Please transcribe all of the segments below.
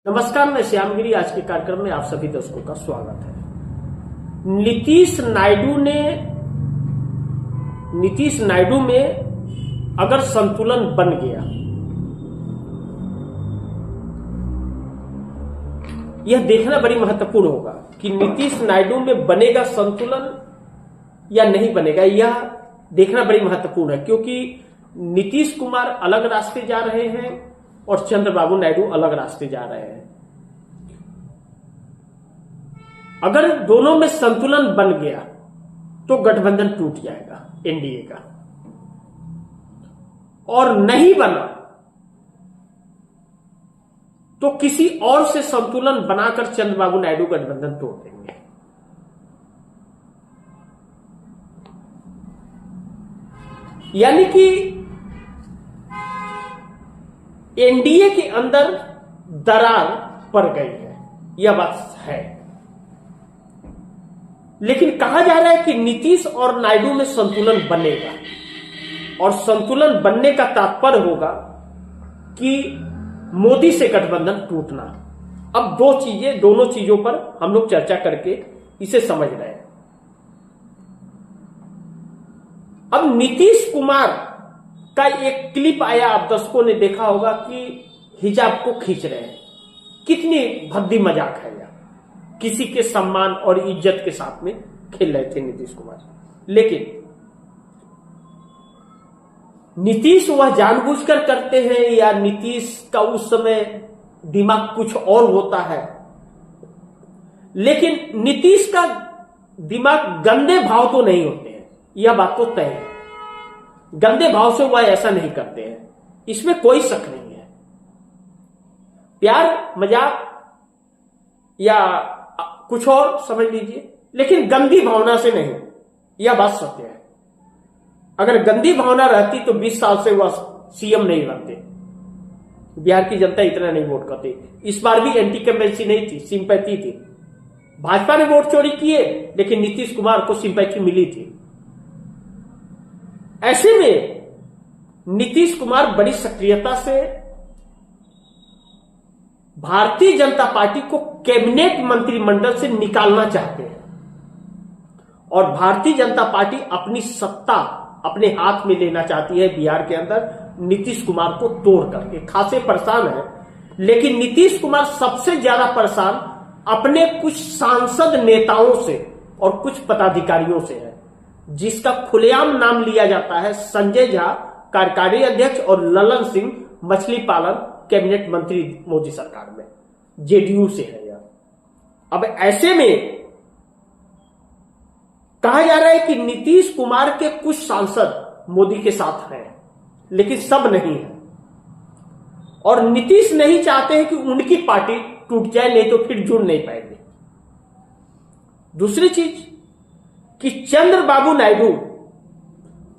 नमस्कार, मैं श्यामगिरी। आज के कार्यक्रम में आप सभी दर्शकों का स्वागत है। नीतीश नायडू में अगर संतुलन बन गया, यह देखना बड़ी महत्वपूर्ण होगा कि नीतीश नायडू में बनेगा संतुलन या नहीं बनेगा। यह देखना बड़ी महत्वपूर्ण है, क्योंकि नीतीश कुमार अलग रास्ते जा रहे हैं और चंद्रबाबू नायडू अलग रास्ते जा रहे हैं। अगर दोनों में संतुलन बन गया तो गठबंधन टूट जाएगा एनडीए का, और नहीं बना तो किसी और से संतुलन बनाकर चंद्रबाबू नायडू गठबंधन तोड़ देंगे। यानी कि एनडीए के अंदर दरार पड़ गई है, यह बात है। लेकिन कहा जा रहा है कि नीतीश और नायडू में संतुलन बनेगा, और संतुलन बनने का तात्पर्य होगा कि मोदी से गठबंधन टूटना। अब दोनों चीजों पर हम लोग चर्चा करके इसे समझ रहे हैं। अब नीतीश कुमार का एक क्लिप आया, आप दर्शकों ने देखा होगा कि हिजाब को खींच रहे हैं। कितनी भद्दी मजाक है यह, किसी के सम्मान और इज्जत के साथ में खेल रहे थे नीतीश कुमार। लेकिन नीतीश वह जानबूझकर करते हैं या नीतीश का उस समय दिमाग कुछ और होता है, लेकिन नीतीश का दिमाग गंदे भाव तो नहीं होते हैं, यह बात तो तय है। गंदे भाव से वह ऐसा नहीं करते हैं, इसमें कोई शक नहीं है। प्यार मजाक या कुछ और समझ लीजिए, लेकिन गंदी भावना से नहीं, यह बात सत्य है। अगर गंदी भावना रहती तो 20 साल से वह सीएम नहीं बनते। बिहार की जनता इतना नहीं वोट करती। इस बार भी एंटी कैंपेंसी नहीं थी, सिंपैथी थी। भाजपा ने वोट चोरी किए, लेकिन नीतीश कुमार को सिंपैथी मिली थी। ऐसे में नीतीश कुमार बड़ी सक्रियता से भारतीय जनता पार्टी को कैबिनेट मंत्रिमंडल से निकालना चाहते हैं, और भारतीय जनता पार्टी अपनी सत्ता अपने हाथ में लेना चाहती है बिहार के अंदर, नीतीश कुमार को तोड़ करके। खासे परेशान है, लेकिन नीतीश कुमार सबसे ज्यादा परेशान अपने कुछ सांसद नेताओं से और कुछ पदाधिकारियों से है, जिसका खुलेआम नाम लिया जाता है संजय झा कार्यकारी अध्यक्ष और ललन सिंह मछली पालन कैबिनेट मंत्री मोदी सरकार में, जेडीयू से है यह। अब ऐसे में कहा जा रहा है कि नीतीश कुमार के कुछ सांसद मोदी के साथ हैं, लेकिन सब नहीं है, और नीतीश नहीं चाहते हैं कि उनकी पार्टी टूट जाए, नहीं तो फिर जुड़ नहीं पाएंगे। दूसरी चीज कि चंद्रबाबू नायडू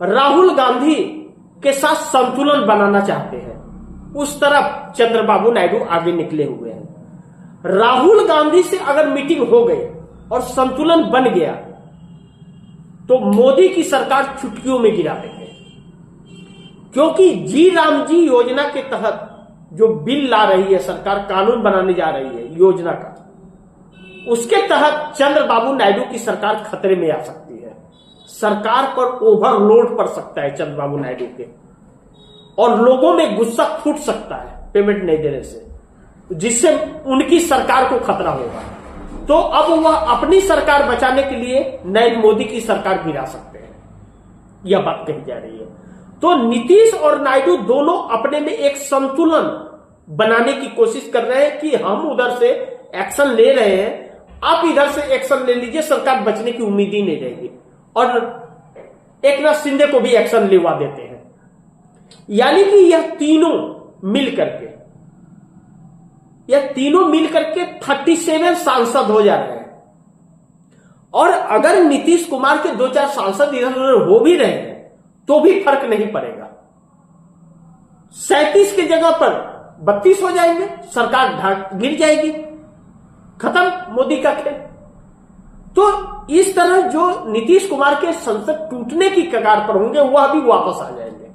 राहुल गांधी के साथ संतुलन बनाना चाहते हैं, उस तरफ चंद्रबाबू नायडू आगे निकले हुए हैं। राहुल गांधी से अगर मीटिंग हो गई और संतुलन बन गया तो मोदी की सरकार चुटकियों में गिरा देंगे, क्योंकि जी राम जी योजना के तहत जो बिल ला रही है सरकार, कानून बनाने जा रही है योजना का, उसके तहत चंद्रबाबू नायडू की सरकार खतरे में आ सकती है। सरकार पर ओवरलोड पड़ सकता है चंद्रबाबू नायडू के, और लोगों में गुस्सा फूट सकता है पेमेंट नहीं देने से, जिससे उनकी सरकार को खतरा होगा। तो अब वह अपनी सरकार बचाने के लिए नरेंद्र मोदी की सरकार गिरा सकते हैं, यह बात कही जा रही है। तो नीतीश और नायडू दोनों अपने में एक संतुलन बनाने की कोशिश कर रहे हैं कि हम उधर से एक्शन ले रहे हैं, आप इधर से एक्शन ले लीजिए, सरकार बचने की उम्मीद ही नहीं रहेगी, और एकनाथ शिंदे को भी एक्शन लेवा देते हैं। यानी कि यह तीनों मिलकर के 37 सांसद हो जा रहे हैं, और अगर नीतीश कुमार के 2-4 सांसद इधर उधर हो भी रहे हैं तो भी फर्क नहीं पड़ेगा। 37 की जगह पर 32 हो जाएंगे, सरकार गिर जाएगी, खत्म मोदी का खेल। तो इस तरह जो नीतीश कुमार के संसद टूटने की कगार पर होंगे, वह भी वापस आ जाएंगे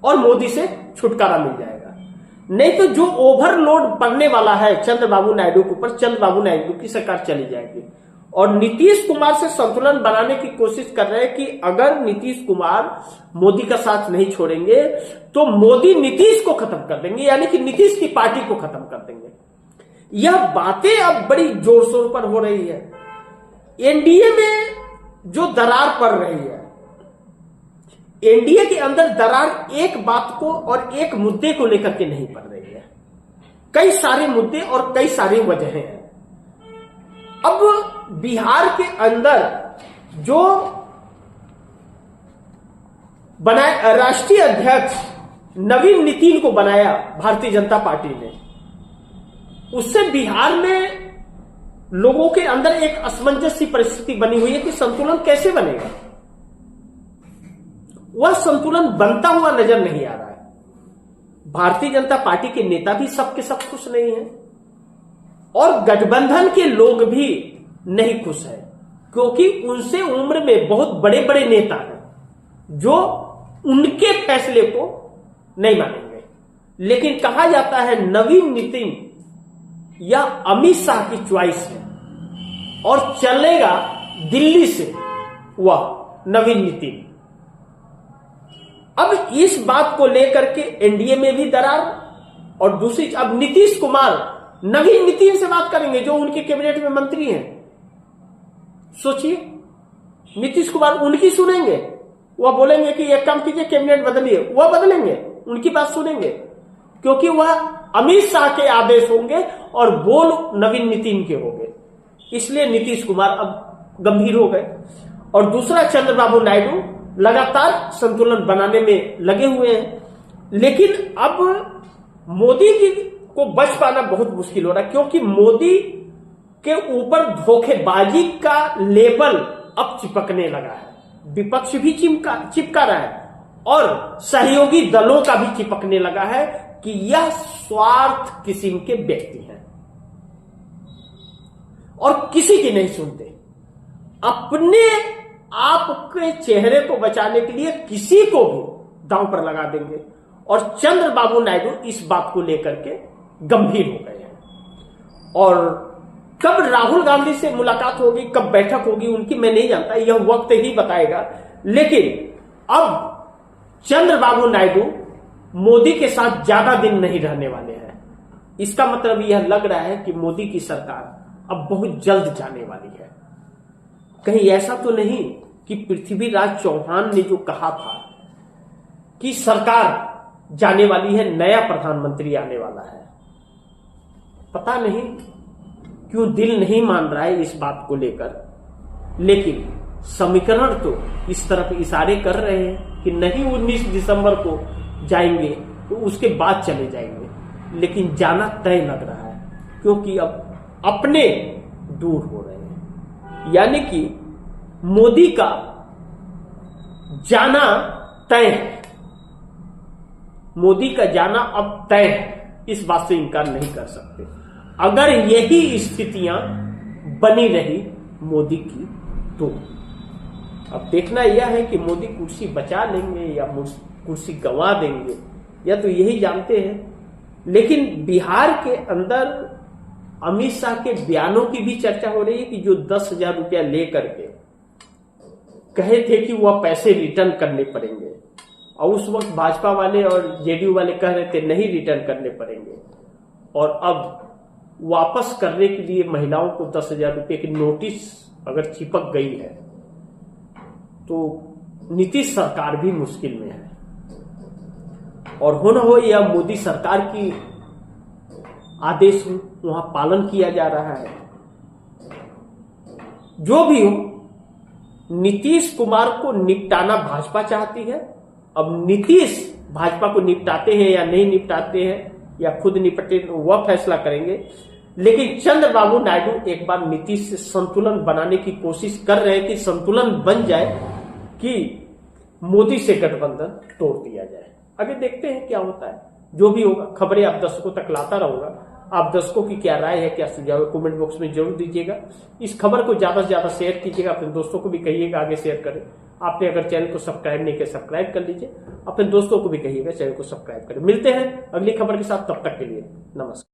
और मोदी से छुटकारा मिल जाएगा। नहीं तो जो ओवरलोड पड़ने वाला है चंद्रबाबू नायडू के ऊपर, चंद्रबाबू नायडू की सरकार चली जाएगी। और नीतीश कुमार से संतुलन बनाने की कोशिश कर रहे हैं कि अगर नीतीश कुमार मोदी का साथ नहीं छोड़ेंगे तो मोदी नीतीश को खत्म कर देंगे, यानी कि नीतीश की पार्टी को खत्म कर देंगे। यह बातें अब बड़ी जोर शोर पर हो रही है। एनडीए में जो दरार पड़ रही है, एनडीए के अंदर दरार एक बात को और एक मुद्दे को लेकर के नहीं पड़ रही है, कई सारे मुद्दे और कई सारी वजहें हैं। अब बिहार के अंदर जो बनाया राष्ट्रीय अध्यक्ष नवीन नितिन को बनाया भारतीय जनता पार्टी ने, उससे बिहार में लोगों के अंदर एक असमंजस सी परिस्थिति बनी हुई है कि संतुलन कैसे बनेगा। वह संतुलन बनता हुआ नजर नहीं आ रहा है। भारतीय जनता पार्टी के नेता भी सबके सब खुश नहीं है और गठबंधन के लोग भी नहीं खुश है, क्योंकि उनसे उम्र में बहुत बड़े बड़े नेता हैं जो उनके फैसले को नहीं मानेंगे। लेकिन कहा जाता है नवीन नितिन या अमित शाह की च्वाइस है और चलेगा दिल्ली से वह नवीन नितिन। अब इस बात को लेकर के एनडीए में भी दरार, और दूसरी अब नीतीश कुमार नवीन नितिन से बात करेंगे जो उनके कैबिनेट में मंत्री हैं। सोचिए, नीतीश कुमार उनकी सुनेंगे, वह बोलेंगे कि एक काम कीजिए कैबिनेट बदलिए, वह बदलेंगे, उनकी बात सुनेंगे, क्योंकि वह अमित शाह के आदेश होंगे और बोल नवीन नितिन के होंगे। इसलिए नीतीश कुमार अब गंभीर हो गए। और दूसरा, चंद्रबाबू नायडू लगातार संतुलन बनाने में लगे हुए हैं, लेकिन अब मोदी जी को बच पाना बहुत मुश्किल हो रहा है, क्योंकि मोदी के ऊपर धोखेबाजी का लेबल अब चिपकने लगा है। विपक्ष भी चिपका रहा है और सहयोगी दलों का भी चिपकने लगा है कि यह स्वार्थ किस्म के व्यक्ति हैं और किसी की नहीं सुनते। अपने आपके चेहरे को बचाने के लिए किसी को भी दांव पर लगा देंगे। और चंद्रबाबू नायडू इस बात को लेकर के गंभीर हो गए हैं। और कब राहुल गांधी से मुलाकात होगी, कब बैठक होगी उनकी, मैं नहीं जानता, यह वक्त ही बताएगा। लेकिन अब चंद्रबाबू नायडू मोदी के साथ ज्यादा दिन नहीं रहने वाले हैं। इसका मतलब यह लग रहा है कि मोदी की सरकार अब बहुत जल्द जाने वाली है। कहीं ऐसा तो नहीं कि पृथ्वीराज चौहान ने जो कहा था कि सरकार जाने वाली है, नया प्रधानमंत्री आने वाला है, पता नहीं क्यों दिल नहीं मान रहा है इस बात को लेकर। लेकिन समीकरण तो इस तरफ इशारे कर रहे हैं कि नहीं 19 दिसंबर को जाएंगे तो उसके बाद चले जाएंगे, लेकिन जाना तय लग रहा है, क्योंकि अब अपने दूर हो रहे हैं। यानी कि मोदी का जाना तय है, मोदी का जाना अब तय है, इस बात से इनकार नहीं कर सकते। अगर यही स्थितियां बनी रही मोदी की तो अब देखना यह है कि मोदी कुर्सी बचा लेंगे या कुर्सी गंवा देंगे, या तो यही जानते हैं। लेकिन बिहार के अंदर अमित शाह के बयानों की भी चर्चा हो रही है कि जो 10,000 रुपया लेकर के कहे थे कि वह पैसे रिटर्न करने पड़ेंगे, और उस वक्त भाजपा वाले और जेडीयू वाले कह रहे थे नहीं रिटर्न करने पड़ेंगे, और अब वापस करने के लिए महिलाओं को 10,000 रुपये की नोटिस अगर चिपक गई है तो नीतीश सरकार भी मुश्किल में है। और हो न हो यह मोदी सरकार की आदेश वहां पालन किया जा रहा है। जो भी हो, नीतीश कुमार को निपटाना भाजपा चाहती है। अब नीतीश भाजपा को निपटाते हैं या नहीं निपटाते हैं या खुद निपटे, वह फैसला करेंगे। लेकिन चंद्रबाबू नायडू एक बार नीतीश से संतुलन बनाने की कोशिश कर रहे हैं कि संतुलन बन जाए कि मोदी से गठबंधन तोड़ दिया जाए। आगे देखते हैं क्या होता है। जो भी होगा खबरें आप दर्शकों तक लाता रहूंगा। आप दर्शकों की क्या राय है, क्या सुझाव है, कमेंट बॉक्स में जरूर दीजिएगा। इस खबर को ज्यादा से ज्यादा शेयर कीजिएगा, अपने दोस्तों को भी कहिएगा आगे शेयर करें। आपने अगर चैनल को सब्सक्राइब नहीं किया सब्सक्राइब कर लीजिए, अपने दोस्तों को भी कहिएगा चैनल को सब्सक्राइब करें। मिलते हैं अगली खबर के साथ, तब तक के लिए नमस्कार।